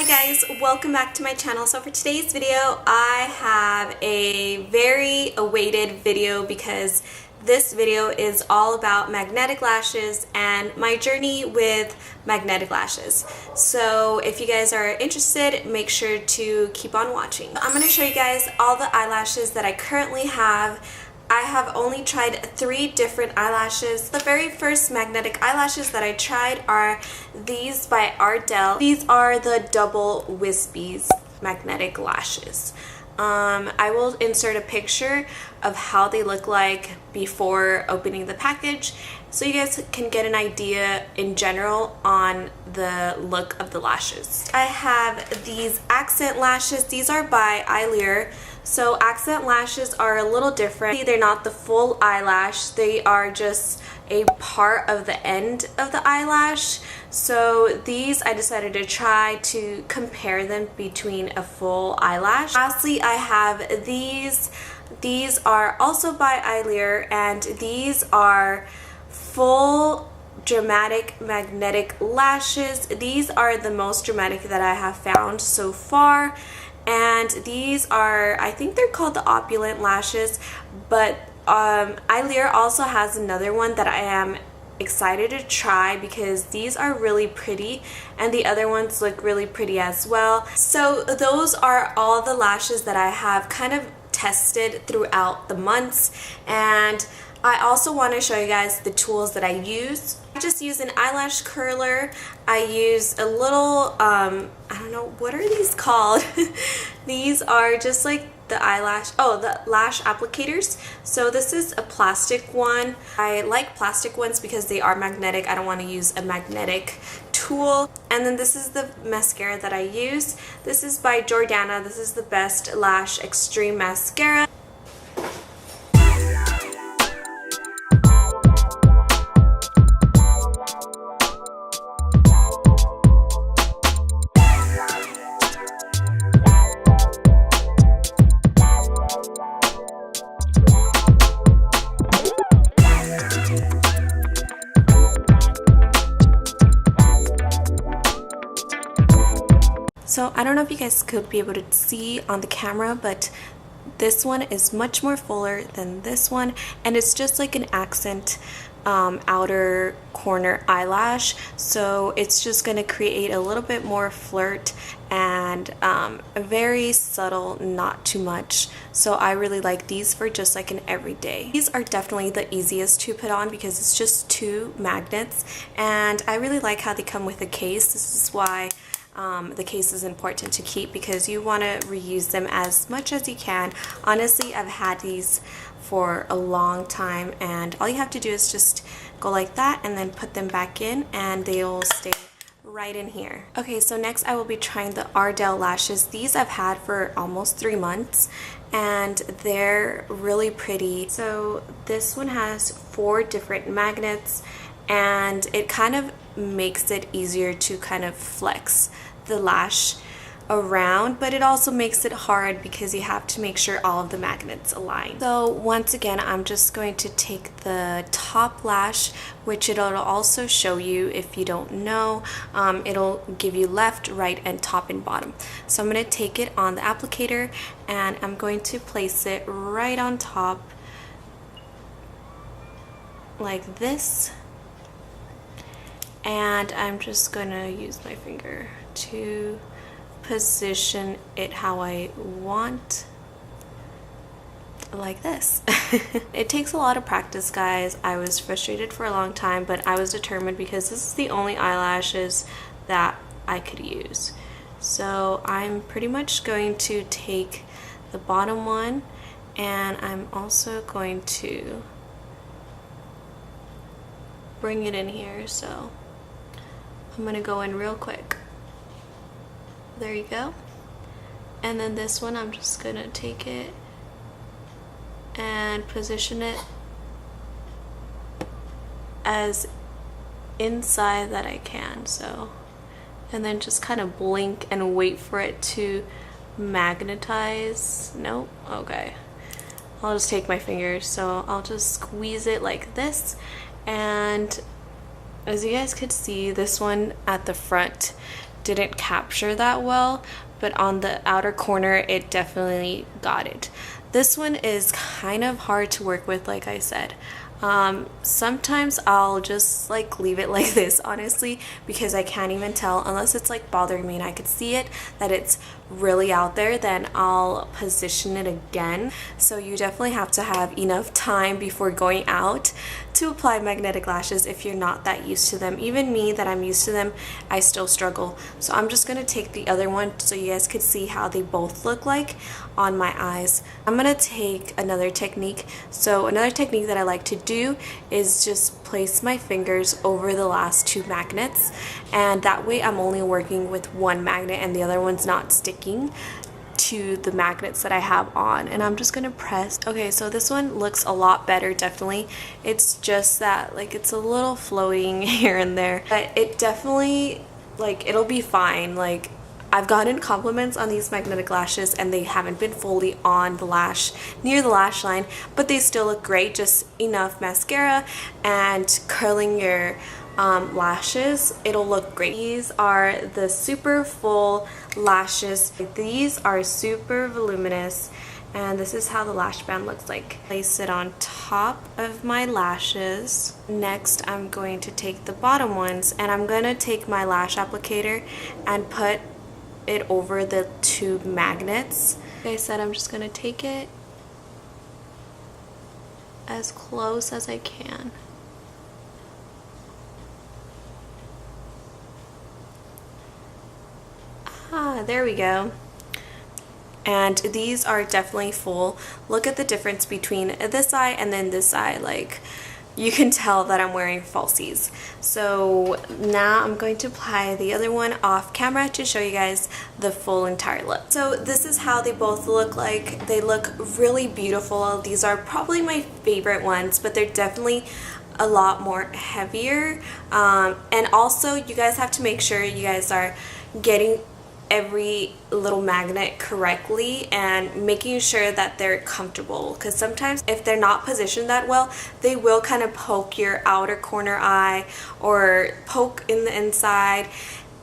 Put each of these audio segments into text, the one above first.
Hi guys, welcome back to my channel. So for today's video, I have a very awaited video because this video is all about magnetic lashes and my journey with magnetic lashes. So if you guys are interested, make sure to keep on watching. I'm going to show you guys all the eyelashes that I currently have. I have only tried 3 different eyelashes. The very first magnetic eyelashes that I tried are these by Ardell. These are the double wispies magnetic lashes. I will insert a picture of how they look like before opening the package so you guys can get an idea in general on the look of the lashes. I have these accent lashes. These are by Eylure. So accent lashes are a little different. They're not the full eyelash. They are just a part of the end of the eyelash. So these I decided to try to compare them between a full eyelash. Lastly, I have these. These are also by Eylure, and these are full dramatic magnetic lashes. These are the most dramatic that I have found so far. And these are, I think they're called the opulent lashes, but Eylure also has another one that I am excited to try because these are really pretty and the other ones look really pretty as well. So those are all the lashes that I have kind of tested throughout the months, and I also want to show you guys the tools that I use. I just use an eyelash curler. I use a little, I don't know, what are these called? These are just like the lash applicators. So this is a plastic one. I like plastic ones because they are magnetic. I don't want to use a magnetic tool. And then this is the mascara that I use. This is by Jordana. This is the Best Lash Extreme Mascara. So I don't know if you guys could be able to see on the camera, but this one is much more fuller than this one, and it's just like an accent outer corner eyelash. So it's just going to create a little bit more flirt and very subtle, not too much. So I really like these for just like an everyday. These are definitely the easiest to put on because it's just 2 magnets, and I really like how they come with a case. This is why the case is important to keep, because you want to reuse them as much as you can. Honestly, I've had these for a long time, and all you have to do is just go like that and then put them back in and they'll stay right in here. Okay, so next I will be trying the Ardell lashes. These I've had for almost 3 months and they're really pretty. So this one has 4 different magnets, and it kind of makes it easier to kind of flex the lash around, but it also makes it hard because you have to make sure all of the magnets align. So once again, I'm just going to take the top lash, which it'll also show you if you don't know. It'll give you left, right, and top and bottom. So I'm going to take it on the applicator and I'm going to place it right on top like this. And I'm just gonna use my finger to position it how I want, like this. It takes a lot of practice, guys. I was frustrated for a long time, but I was determined because this is the only eyelashes that I could use. So I'm pretty much going to take the bottom one, and I'm also going to bring it in here. So I'm gonna go in real quick. There you go. And then this one, I'm just gonna take it and position it as inside that I can. So, and then just kind of blink and wait for it to magnetize. Nope. Okay. I'll just take my fingers. So I'll just squeeze it like this, and as you guys could see, this one at the front didn't capture that well, but on the outer corner it definitely got it. This one is kind of hard to work with, like I said. Sometimes I'll just like leave it like this, honestly, because I can't even tell unless it's like bothering me and I could see it that it's really out there. Then I'll position it again. So you definitely have to have enough time before going out to apply magnetic lashes if you're not that used to them. Even me that I'm used to them, I still struggle. So I'm just gonna take the other one so you guys could see how they both look like on my eyes. I'm gonna take another technique. So another technique that I like to do is just place my fingers over the last two magnets, and that way I'm only working with one magnet and the other one's not sticking to the magnets that I have on. And I'm just gonna press. Okay, so this one looks a lot better, definitely. It's just that like it's a little floating here and there, but it definitely, like, it'll be fine. Like, I've gotten compliments on these magnetic lashes and they haven't been fully on the lash, near the lash line, but they still look great. Just enough mascara and curling your lashes, it'll look great. These are the super full lashes. These are super voluminous, and this is how the lash band looks like. Place it on top of my lashes. Next, I'm going to take the bottom ones and I'm going to take my lash applicator and put it over the two magnets. Like I said, I'm just going to take it as close as I can. There we go. And these are definitely full. Look at the difference between this eye and then this eye. Like, you can tell that I'm wearing falsies. So now I'm going to apply the other one off camera to show you guys the full entire look. So this is how they both look like. They look really beautiful. These are probably my favorite ones, but they're definitely a lot more heavier. And also you guys have to make sure you guys are getting every little magnet correctly and making sure that they're comfortable, because sometimes if they're not positioned that well, they will kind of poke your outer corner eye or poke in the inside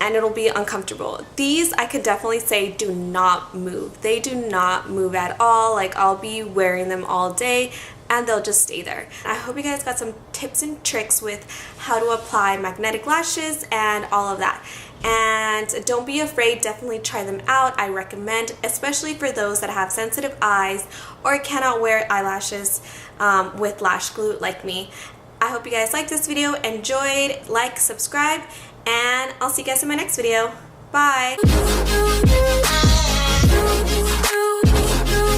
and it'll be uncomfortable. These, I could definitely say, do not move. They do not move at all. Like, I'll be wearing them all day and they'll just stay there. I hope you guys got some tips and tricks with how to apply magnetic lashes and all of that. And don't be afraid, definitely try them out. I recommend, especially for those that have sensitive eyes or cannot wear eyelashes with lash glue like me. I hope you guys liked this video, enjoyed, like, subscribe, and I'll see you guys in my next video. Bye!